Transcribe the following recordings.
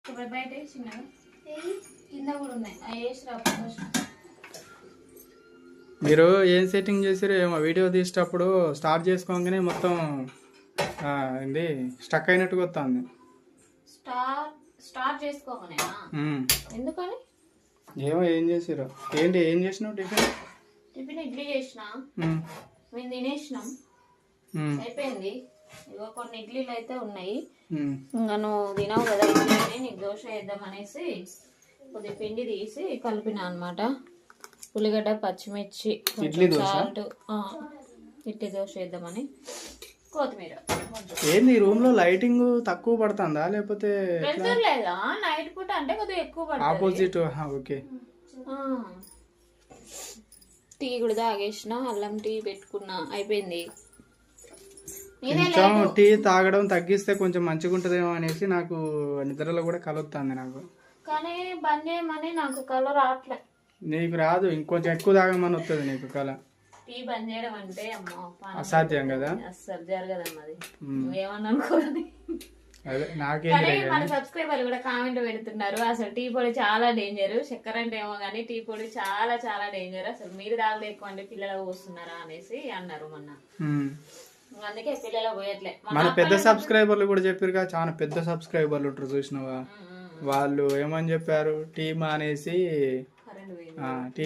ఇప్పుడు బయట చిన్నగా కింద కూడా ఉన్నాయి అవి వేసి మీరు ఏం సెట్టింగ్ చేసారో ఏమో వీడియో తీసేటప్పుడు స్టార్ట్ చేసుకోగానే మొత్తం ఇది స్టక్ అయినట్టుగా వస్తుంది. స్టార్ట్ చేసుకోగానే ఎందుకని ఏమో ఏం చేసారో. ఏంటి ఏం చేసినావు టిఫిన్ ఇడ్లీ చేసిన మేము తినేసినాం అయిపోయింది. ఇగో కొన్ని ఇడ్లీలు అయితే ఉన్నాయి. ఇంకా నువ్వు తినవు కదా ఇడ్లీ, నీకు దోశ వేద్దాం అనేసి కొద్ది పిండి తీసి కలిపిన అనమాట. ఉల్లిగడ్డ పచ్చిమిర్చి సాల్ట్ ఇడ్లీ దోశ వేద్దామని కొత్తిమీర. ఏంది రూమ్ లో లైటింగ్ తక్కువ పడుతుందా లేకపోతే లేదా? నైట్ పూట అంటే కొద్దిగా ఎక్కువ పడుతుంది. ఆపోజిట్. ఓకే. టీ కూడా తాగేసిన, అల్లం టీ పెట్టుకున్నా అయిపోయింది. కొంచెం టీ తాగడం తగ్గిస్తే కొంచెం మంచిగా ఉంటదేమో అనేసి నాకు నిద్రలో కూడా కలుగుతుంది నాకు. కానీ బంద్ చేయమని నాకు కల రావట్లే. నీకు రాదు, ఇంకొంచెం ఎక్కువ తాగమని వస్తుంది నీకు కల. టీ బంద్ చేయడం అంటే అమ్మో అసాధ్యం కదా, అస్సలు జరగదమ్మా. అది ఏమన్నా అనుకోని అదే నాకే. మన సబ్స్క్రైబర్లు కూడా కామెంట్ పెడుతున్నారు అసలు టీ పొడి చాలా డేంజర్, చక్కెర అంటే ఏమో కానీ టీ పొడి చాలా చాలా డేంజర్, అసలు మీరు తాగలేకపోండి పిల్లలు పోస్తున్నారా అనేసి అన్నారు మొన్న. అందుకే పిల్లలు పోయట్లే. మన పెద్ద సబ్స్క్రైబర్లు కూడా చెప్పారు కదా, చాలా పెద్ద సబ్స్క్రైబర్లు ఉంటారు చూసినావా, వాళ్ళు ఏమని చెప్పారు, టీ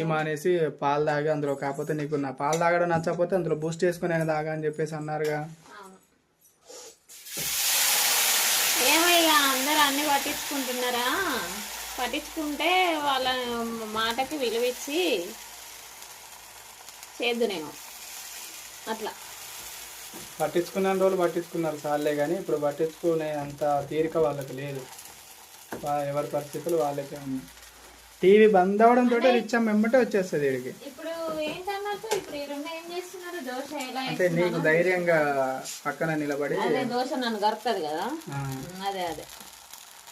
మానేసి పాలు తాగి అందులో, కాకపోతే నీకు నా పాలు తాగడం నచ్చకపోతే అందులో బూస్ట్ వేసుకుని అయినా తాగా అని చెప్పేసి అన్నారుగా. ఏమయ్యా అందరు అన్ని పట్టించుకుంటున్నారా? పట్టించుకుంటే వాళ్ళ మాటకి విలువిచ్చి చేద్దు నేను అట్లా. పట్టించుకున్న రోజులు పట్టించుకున్నారు సార్లే, కానీ ఇప్పుడు పట్టించుకునే అంత తీరిక వాళ్ళకి లేదు. ఎవరి పరిస్థితులు వాళ్ళకే ఉన్నాయి. టీవీ బంద్ అవడంతో రిచ్చం వెంబటే వచ్చేస్తుంది వీడికి. ఇప్పుడు ఏంటన్నట్టు ఇప్పుడు ఈ రెండు ఏం చేస్తున్నారు? దోశ ఎలా అంటే నీకు ధైర్యంగా పక్కన నిలబడి దోశ నన్ను గరుపుతుంది కదా. అదే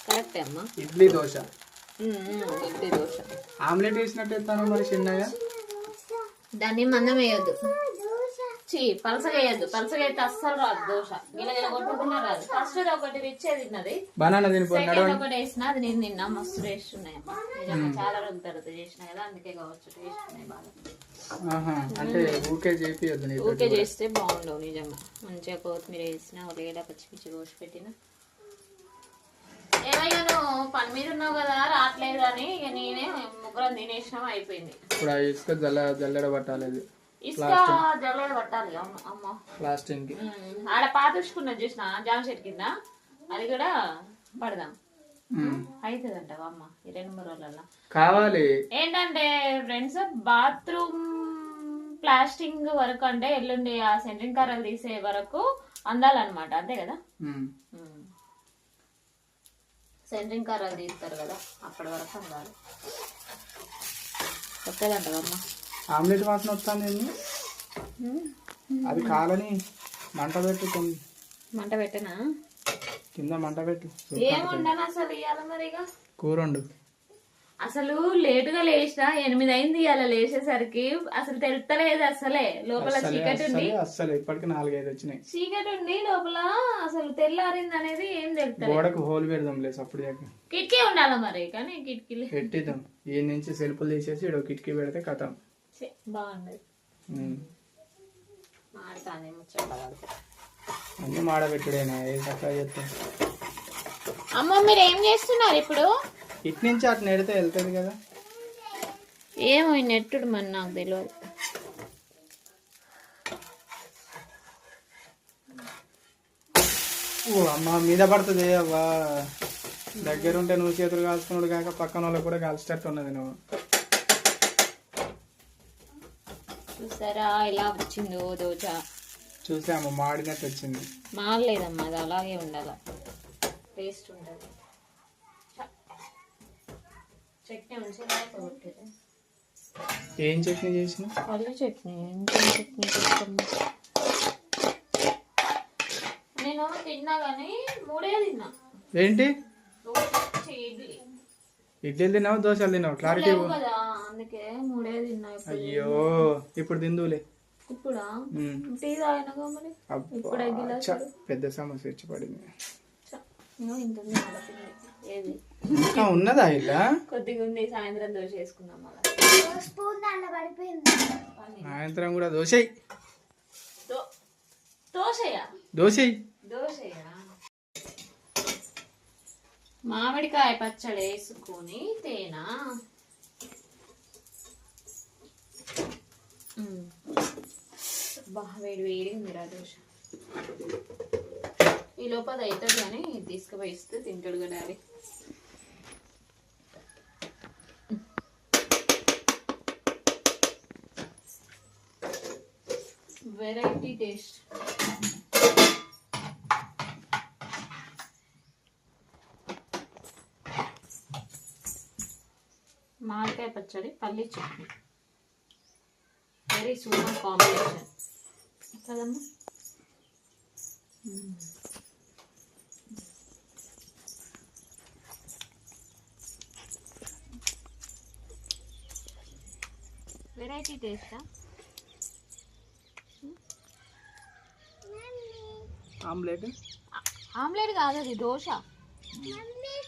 కరెక్టే అమ్మా. ఇడ్లీ దోశ, ఇడ్లీ దోశ ఆమ్లెట్ వేసినట్టు వేస్తాను మరి చిన్నగా. దాన్ని మందం వేయొద్దు, పలసగా వేయద్దు. పలసగా అయితే అస్సలు రాదు దోశ, గిలగిల కొట్టుకున్నా రాదు. ఫస్ట్ ఒకటి రిచ్చే తిన్నది, ఒకటి వేసిన అది నేను తిన్నా. మస్తు టేస్ట్ ఉన్నాయమ్మా నిజంగా. చాలా రోజుల తర్వాత చేసిన కదా అందుకే కావచ్చు టేస్ట్ ఉన్నాయి బాగా. ఊకే చేస్తే బాగుండవు నిజంగా. మంచిగా కొత్తిమీర వేసిన, ఉల్లిగడ్డ పచ్చిమిర్చి కోసి పెట్టిన. ఏమయ్యా నువ్వు పని మీద ఉన్నావు కదా రావట్లేదు అని ఇక నేనే ముగ్గురం తినేసినాం అయిపోయింది. ఇప్పుడు ఇసుక జల్లెడ పట్టాలి, ఇసుక జల్లెడ పట్టాలి. అమ్మ ప్లాస్టింగ్ ఆడ పాతుకున్నది చూసిన జామ చెట్టు కింద, అది కూడా పడదాం అవుతుందంట అమ్మ ఈ 2-3 రోజులలో. కావాలి ఏంటంటే ఫ్రెండ్స్, బాత్రూమ్ ప్లాస్టింగ్ వరకు అంటే ఎల్లుండి ఆ సెంట్రింగ్ కర్రలు తీసే వరకు అందాలన్నమాట, అంతే కదా. సెంట్రింగ్ కర్రలు తీస్తారు కదా అప్పటి వరకు అందాలి. కొత్తదంటదమ్మా. ఆమ్లెట్ వాసన వస్తుంది, అది కాలని మంట పెట్టుకుంది. మంట పెట్టనా? కింద మంట పెట్టు. ఏముండను అసలు ఇవాళ మరిగా కూర వండు. అసలు లేటుగా లేచిన 8 అయింది ఇవాళ. లేచేసరికి అసలు తెలుస్తలేదు అసలే. లోపల చీకటి ఉండి అసలు ఇప్పటికి 4-5 వచ్చినాయి. చీకటి ఉండి లోపల అసలు తెల్లారింది అనేది ఏం తెలుస్తుంది. గోడకు హోల్ పెడదాం లేదు అప్పుడు కిటికీ ఉండాలి మరి, కానీ కిటికీలు పెట్టిద్దాం. ఈ నుంచి సెల్ఫ్లు తీసేసి ఇక్కడ కిటికీ పెడితే కథం బాగుండదు. మాడతానే ముచ్చట అన్ని మాడబెట్టుడేనా ఏ చక్కగా చెప్తాం. అమ్మ మీరు ఏం చేస్తున్నారు ఇప్పుడు? ఇటు నుంచి అటు నెడితే వెళ్తుంది కదా. ఏమో నెట్టుడు మరి నాకు తెలియదు. ఓ అమ్మ మీద పడుతుంది అవ్వా. దగ్గరుంటే నువ్వు చేతులు కాల్చుకున్నాడు కాక పక్కన వాళ్ళకి కూడా కాల్చేటట్టు ఉన్నది నువ్వు. చూసారా ఇలా వచ్చిందో దోశ? చూసాము మాడినట్టు వచ్చింది. మాడలేదమ్మా, అది అలాగే ఉండాలి, టేస్ట్ ఉంటుంది. చట్నీ ఉంచి ఏం చట్నీ చేసిన? పల్లి చట్నీ. చట్నీ నేను తిన్నా కానీ 3 తిన్నా. ఏంటి ఇడ్లీ? ఇడ్లీలు తిన్నావు, దోశలు తిన్నావు? క్లారిటీ కదా అందుకే 3 తిన్నా. అయ్యో ఇప్పుడు తిందులే. ఇప్పుడా? టీ తాగినాగా మరి. ఇప్పుడు పెద్ద సమస్య వచ్చి పడింది. ఇంత ఏది ఇంకా ఉన్నదా ఇలా కొద్దిగా ఉంది. సాయంత్రం దోశ వేసుకుందాం మళ్ళీ. సాయంత్రం కూడా దోశ దోశయా దోశ దోశయా. మామిడికాయ పచ్చడి వేసుకొని తేనా. బాగా వేడి వేడి ఉందిరా దోశ. ఈ లోపల అవుతుంది కానీ తీసుకుపోయి ఇస్తే తింటాడు కదా డాడీ. Variety taste. మామిడికాయ పచ్చడి పల్లి చట్నీ వెరీ సూపర్ కాంబినేషన్ కదమ్మా. వెరైటీ టేస్టా. ఆమ్లెట్ ఆమ్లెట్ కాదు అది దోశ.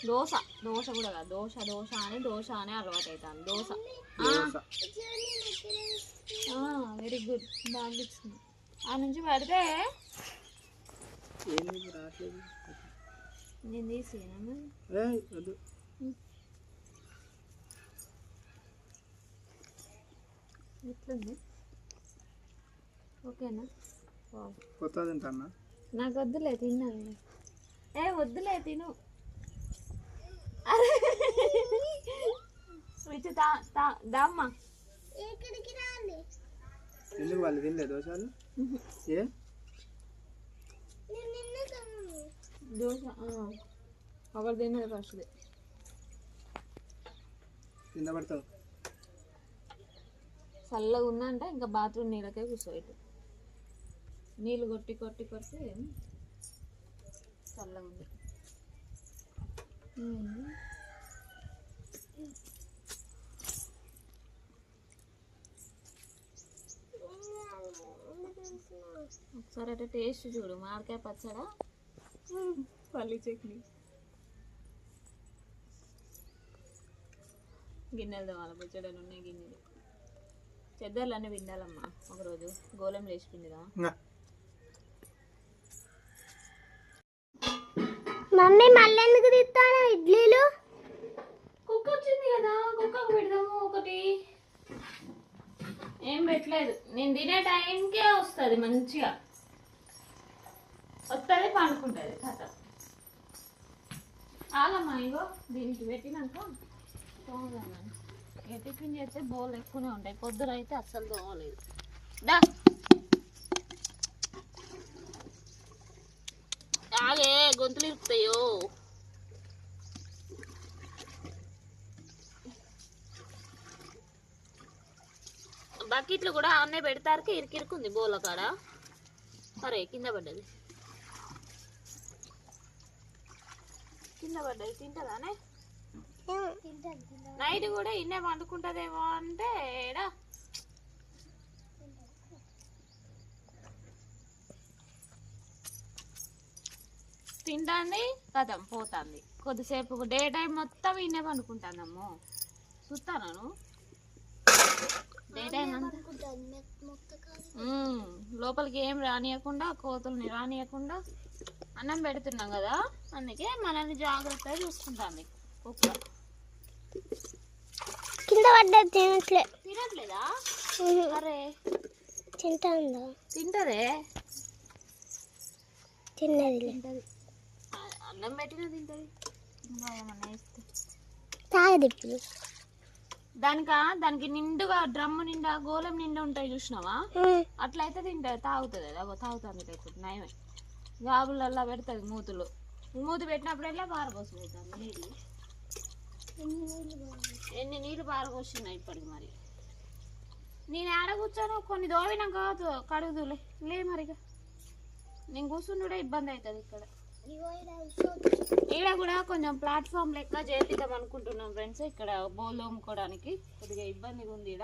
దోశ దోశ కూడా కాదు. దోశ దోశ అని దోశ అనే అలవాటు అవుతాను. దోశ. Very good. బాగా ఇచ్చింది. ఆ నుంచి పడితే నేను తీసేనా ఎట్లుంది? ఓకేనా? కొత్త తింటానా? నాకు వద్దులే తిన్నాను. వద్దులే తిను. దామ్మా ఎందుకు వాళ్ళు తినలే దోశలు? ఏ దోశ ఒకరు తిన్నది ఫస్ట్ కింద పడతావు. చల్లగా ఉందంటే ఇంకా బాత్రూమ్ నీళ్ళకే కూర్చోబెట్టు. నీళ్ళు కొట్టి కొట్టి కొట్టి చల్లగా ఉంది. ఒకసారి అయితే టేస్ట్ చూడు. మామిడికాయ పచ్చడా పల్లి చట్నీ. గిన్నెలు తోవాలి. బుచ్చడలు ఉన్నాయి గిన్నెలు. చెద్దర్లు అన్నీ పిండాలమ్మా. ఒకరోజు గోళం లేచి పిండిదా. మమ్మీ మళ్ళీ ఎందుకు తిత్తాను ఇడ్లీలు? కుక్క వచ్చింది కదా, కుక్కకు పెడదాము ఒకటి. ఏం పెట్టలేదు. నేను తినే టైంకే వస్తుంది. మంచిగా వస్తుంది, పండుకుంటుంది. కథ ఆగమ్మా. ఇగో దీనికి పెట్టినాక తోమదామని. టిఫిన్ చేస్తే బోల్ ఎక్కువనే ఉంటాయి. పొద్దున అయితే అస్సలు తోమలేదు. దా ఆగే, గొంతులు ఇరుకుతాయో. బకెట్లు కూడా ఆన్నే పెడతారు. ఇరికిరుకుంది బోల కాడ. అరే కింద పడ్డది. కింద పడ్డది. తింటదానే? నైట్ కూడా ఇన్నే వండుకుంటదేమో అంటే ఏడా. తింటాంది కథం పోతుంది. కొద్దిసేపు డే టైం మొత్తం ఇన్నే పండుకుంటానమ్మో. చూస్తాను డే టైం అంతా. లోపలికి ఏం రానియకుండా, కోతుల్ని రానియకుండా అన్నం పెడుతున్నాం కదా, అందుకే మనల్ని జాగ్రత్తగా చూసుకుంటాంది కుక్క. కింద పడ్డది. తినట్లేదా? అరే తింటుందా? తింటదే. తిన్నది. అన్నం పెట్టినా తింటది. ఇంకా ఏమన్నా వేస్తే తాగది. దానికి నిండుగా డ్రమ్ము నిండా గోళం నిండా ఉంటాయి చూసినావా? అట్లయితే తింటది, తాగుతుంది. అదో తాగుతుంది. ఇప్పుడు నయమే. గాబులల్లా పెడుతుంది మూతులు. మూతి పెట్టినప్పుడల్లా పారబోసిపోతుంది నీళ్ళు. ఎన్ని నీళ్ళు పారబోసినాయి ఇప్పటికి. మరి నేను ఆడ కూర్చోను. కొన్ని దోవినాక కడుగుదులే. లే మరిగా నేను కూర్చుండే ఇబ్బంది అవుతుంది. ఇక్కడ ఈడ కూడా కొంచెం ప్లాట్ఫామ్ లెక్క చేపిద్దాం అనుకుంటున్నాం ఫ్రెండ్స్. ఇక్కడ బోల్ తోముకోవడానికి కొద్దిగా ఇబ్బందిగా ఉంది. ఈడ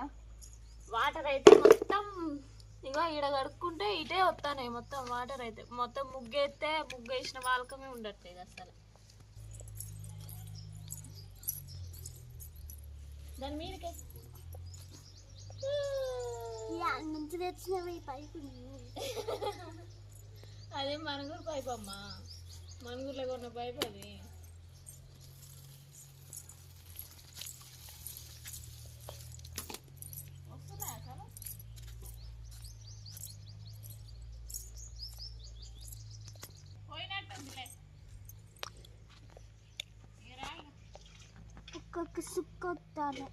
వాటర్ అయితే మొత్తం ఇగో ఈడ కడుక్కుంటే ఇటే వస్తానే మొత్తం వాటర్. అయితే మొత్తం ముగ్గేస్తే ముగ్గేసిన వాళ్ళకమే ఉండట్లేదు అసలు. దాని మీదకే నుంచి తెచ్చినవి పైపు అదే మనుగురు పైప్ అమ్మా, మనుగురులో కొన్న పైప్ అది. వస్తుందా అసలు? పోయినట్టుందిలే. ఒక్కొక్క సుక్కొత్తాను